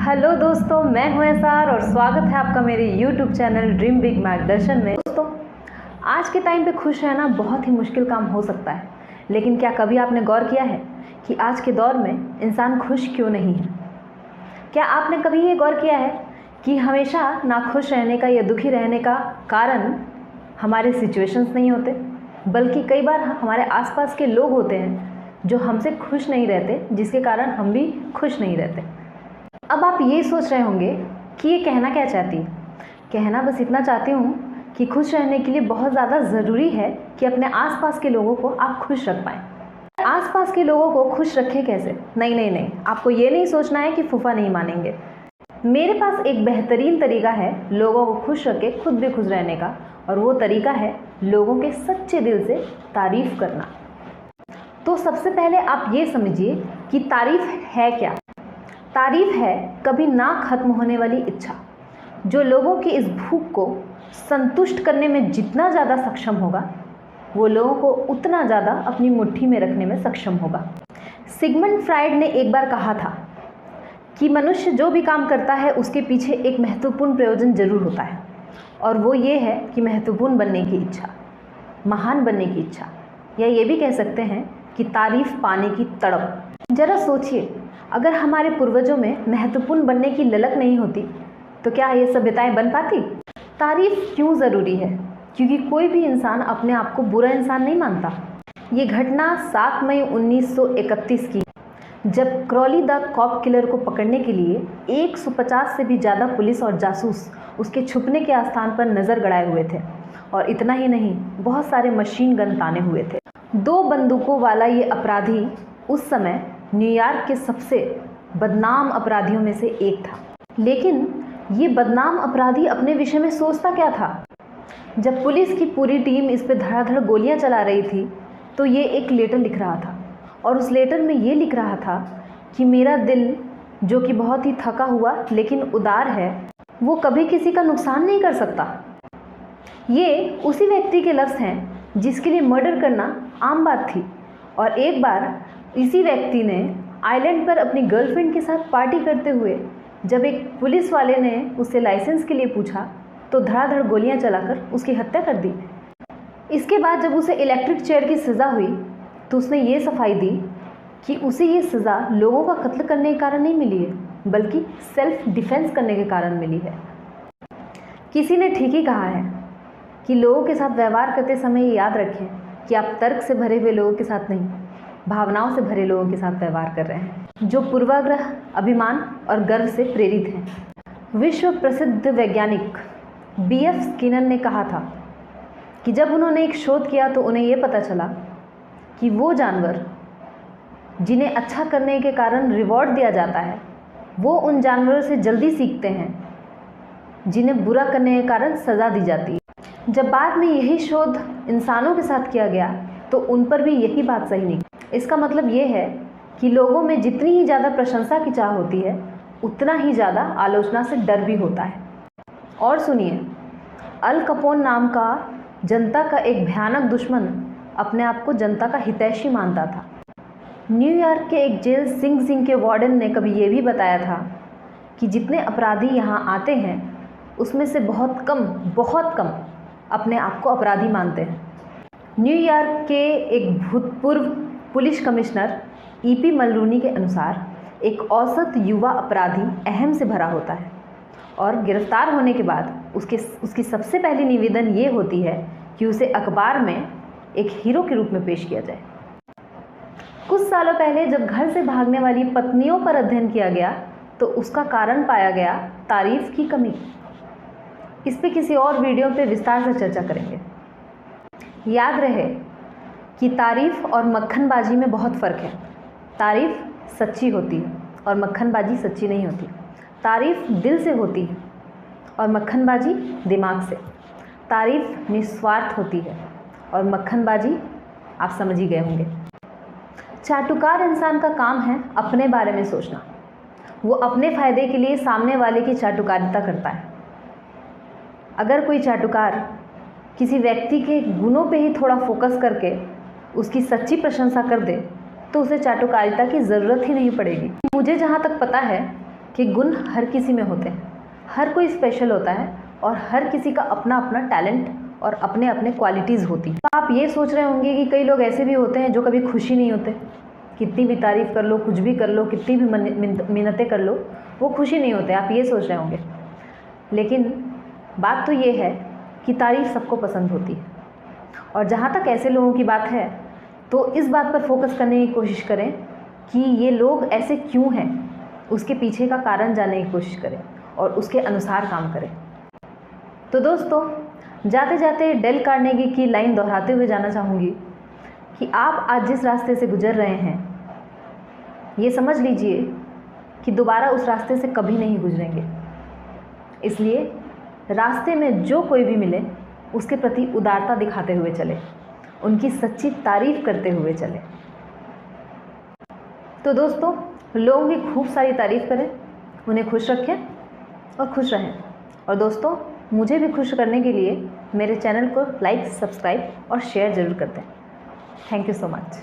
Hello दोस्तों, मैं हूं एसआर और स्वागत है आपका मेरे YouTube चैनल ड्रीम बिग मार्गदर्शन में। दोस्तों, आज के टाइम पे खुश रहना बहुत ही मुश्किल काम हो सकता है, लेकिन क्या कभी आपने गौर किया है कि आज के दौर में इंसान खुश क्यों नहीं है? क्या आपने कभी ये गौर किया है कि हमेशा नाखुश रहने का या दुखी रहने का कारण हमारे सिचुएशंस नहीं होते, बल्कि कई बार हमारे आसपास के लोग होते हैं जो हमसे खुश नहीं रहते, जिसके कारण हम भी खुश नहीं रहते। अब आप ये सोच रहे होंगे कि ये कहना क्या चाहती है। कहना बस इतना चाहती हूँ कि खुश रहने के लिए बहुत ज़्यादा ज़रूरी है कि अपने आसपास के लोगों को आप खुश रख पाएँ। आसपास के लोगों को खुश रखें कैसे? नहीं, आपको ये नहीं सोचना है कि फूफा नहीं मानेंगे। मेरे पास एक बेहतरीन तरीका है लोगों को खुश रख के खुद भी खुश रहने का, और वो तरीका है लोगों के सच्चे दिल से तारीफ़ करना। तो सबसे पहले आप ये समझिए कि तारीफ़ है क्या। तारीफ़ है कभी ना खत्म होने वाली इच्छा, जो लोगों की इस भूख को संतुष्ट करने में जितना ज़्यादा सक्षम होगा, वो लोगों को उतना ज़्यादा अपनी मुट्ठी में रखने में सक्षम होगा। सिगमंड फ्राइड ने एक बार कहा था कि मनुष्य जो भी काम करता है उसके पीछे एक महत्वपूर्ण प्रयोजन जरूर होता है, और वो ये है कि महत्वपूर्ण बनने की इच्छा, महान बनने की इच्छा, या ये भी कह सकते हैं कि तारीफ़ पाने की तड़प। ज़रा सोचिए, अगर हमारे पूर्वजों में महत्वपूर्ण बनने की ललक नहीं होती तो क्या ये सभ्यताएं बन पाती? तारीफ़ क्यों ज़रूरी है? क्योंकि कोई भी इंसान अपने आप को बुरा इंसान नहीं मानता। ये घटना 7 मई 1931 की, जब क्रॉली द कॉप किलर को पकड़ने के लिए 150 से भी ज़्यादा पुलिस और जासूस उसके छुपने के स्थान पर नज़र गड़ाए हुए थे, और इतना ही नहीं, बहुत सारे मशीन गन ताने हुए थे। 2 बंदूकों वाला ये अपराधी उस समय न्यूयॉर्क के सबसे बदनाम अपराधियों में से एक था। लेकिन ये बदनाम अपराधी अपने विषय में सोचता क्या था? जब पुलिस की पूरी टीम इस पे धड़ाधड़ गोलियां चला रही थी तो ये एक लेटर लिख रहा था, और उस लेटर में ये लिख रहा था कि मेरा दिल, जो कि बहुत ही थका हुआ लेकिन उदार है, वो कभी किसी का नुकसान नहीं कर सकता। ये उसी व्यक्ति के लफ्ज़ हैं जिसके लिए मर्डर करना आम बात थी, और एक बार इसी व्यक्ति ने आइलैंड पर अपनी गर्लफ्रेंड के साथ पार्टी करते हुए जब एक पुलिस वाले ने उससे लाइसेंस के लिए पूछा तो धड़ाधड़ गोलियां चलाकर उसकी हत्या कर दी। इसके बाद जब उसे इलेक्ट्रिक चेयर की सज़ा हुई तो उसने ये सफाई दी कि उसे ये सज़ा लोगों का कत्ल करने के कारण नहीं मिली है, बल्कि सेल्फ डिफेंस करने के कारण मिली है। किसी ने ठीक ही कहा है कि लोगों के साथ व्यवहार करते समय ये याद रखें कि आप तर्क से भरे हुए लोगों के साथ नहीं, भावनाओं से भरे लोगों के साथ व्यवहार कर रहे हैं, जो पूर्वाग्रह, अभिमान और गर्व से प्रेरित हैं। विश्व प्रसिद्ध वैज्ञानिक B.F. स्किनर ने कहा था कि जब उन्होंने एक शोध किया तो उन्हें ये पता चला कि वो जानवर जिन्हें अच्छा करने के कारण रिवॉर्ड दिया जाता है, वो उन जानवरों से जल्दी सीखते हैं जिन्हें बुरा करने के कारण सज़ा दी जाती है। जब बाद में यही शोध इंसानों के साथ किया गया तो उन पर भी यही बात सही निकली। इसका मतलब ये है कि लोगों में जितनी ही ज़्यादा प्रशंसा की चाह होती है, उतना ही ज़्यादा आलोचना से डर भी होता है। और सुनिए, अल कपोन नाम का जनता का एक भयानक दुश्मन अपने आप को जनता का हितैषी मानता था। न्यूयॉर्क के एक जेल सिंह के वार्डन ने कभी ये भी बताया था कि जितने अपराधी यहाँ आते हैं उसमें से बहुत कम अपने आप को अपराधी मानते हैं। न्यूयॉर्क के एक भूतपूर्व पुलिस कमिश्नर E.P. मलरूनी के अनुसार एक औसत युवा अपराधी अहम से भरा होता है, और गिरफ्तार होने के बाद उसकी सबसे पहली निवेदन ये होती है कि उसे अखबार में एक हीरो के रूप में पेश किया जाए। कुछ सालों पहले जब घर से भागने वाली पत्नियों पर अध्ययन किया गया तो उसका कारण पाया गया तारीफ़ की कमी। इस पे किसी और वीडियो पे विस्तार से चर्चा करेंगे। याद रहे कि तारीफ़ और मक्खनबाजी में बहुत फ़र्क है। तारीफ़ सच्ची होती है और मक्खनबाजी सच्ची नहीं होती। तारीफ़ दिल से होती है और मक्खनबाजी दिमाग से। तारीफ़ निस्वार्थ होती है और मक्खनबाजी आप समझ ही गए होंगे। चाटुकार इंसान का काम है अपने बारे में सोचना। वो अपने फ़ायदे के लिए सामने वाले की चाटुकारिता करता है। अगर कोई चाटुकार किसी व्यक्ति के गुणों पे ही थोड़ा फोकस करके उसकी सच्ची प्रशंसा कर दे तो उसे चाटुकारिता की ज़रूरत ही नहीं पड़ेगी। मुझे जहाँ तक पता है कि गुण हर किसी में होते हैं, हर कोई स्पेशल होता है और हर किसी का अपना अपना टैलेंट और अपने अपने क्वालिटीज़ होती हैं। तो आप ये सोच रहे होंगे कि कई लोग ऐसे भी होते हैं जो कभी खुश ही नहीं होते, कितनी भी तारीफ़ कर लो, कुछ भी कर लो, कितनी भी मिन्नतें कर लो, वो खुश ही नहीं होते, आप ये सोच रहे होंगे। लेकिन बात तो ये है कि तारीफ़ सबको पसंद होती है। और जहाँ तक ऐसे लोगों की बात है तो इस बात पर फोकस करने की कोशिश करें कि ये लोग ऐसे क्यों हैं, उसके पीछे का कारण जानने की कोशिश करें और उसके अनुसार काम करें। तो दोस्तों, जाते जाते डेल कार्नेगी की लाइन दोहराते हुए जाना चाहूँगी कि आप आज जिस रास्ते से गुजर रहे हैं, ये समझ लीजिए कि दोबारा उस रास्ते से कभी नहीं गुजरेंगे। इसलिए रास्ते में जो कोई भी मिले उसके प्रति उदारता दिखाते हुए चले, उनकी सच्ची तारीफ़ करते हुए चले। तो दोस्तों, लोगों की खूब सारी तारीफ़ करें, उन्हें खुश रखें और खुश रहें। और दोस्तों, मुझे भी खुश करने के लिए मेरे चैनल को लाइक, सब्सक्राइब और शेयर ज़रूर कर दें। Thank you so much.